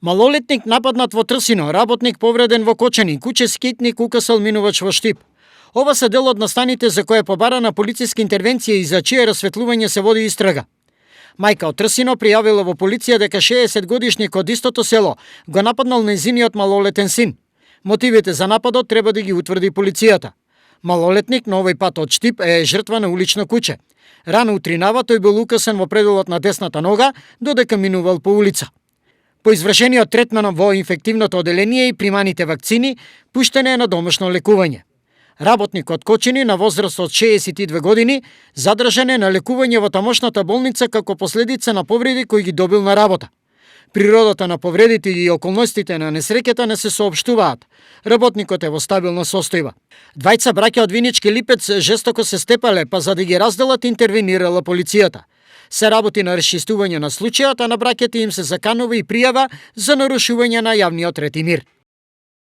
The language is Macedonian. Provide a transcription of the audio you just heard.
Малолетник нападнат во Трсино, работник повреден во Кочани, куќе скејтник укасал минувач во Штип. Ова се дел од настаните за која побарана полициска интервенција и за чие расветлување се води истрага. Мајка од Трсино пријавила во полиција дека 60-годишник од истото село го нападнал нејзиниот малолетен син. Мотивите за нападот треба да ги утврди полицијата. Малолетник на овој пат од Штип е жртва на улично куќе. Рано утринава тој бил укасен во пределот на десната нога додека минувал по улица. По извршениот третман во инфективното оделение и приманите вакцини, пуштен е на домашно лекување. Работник од Кочини на возраст од 62 години задржан е на лекување во тамошната болница како последица на повреди кои ги добил на работа. Природата на повредите и околностите на несреќата не се соопштуваат. Работникот е во стабилна состојба. Двајца браќа од Винички Липец жестоко се степале, па за да ги разделат интервенирала полицијата. Се работи на расчистување на случајот, а на браќата им се заканува и пријава за нарушување на јавниот ред и мир.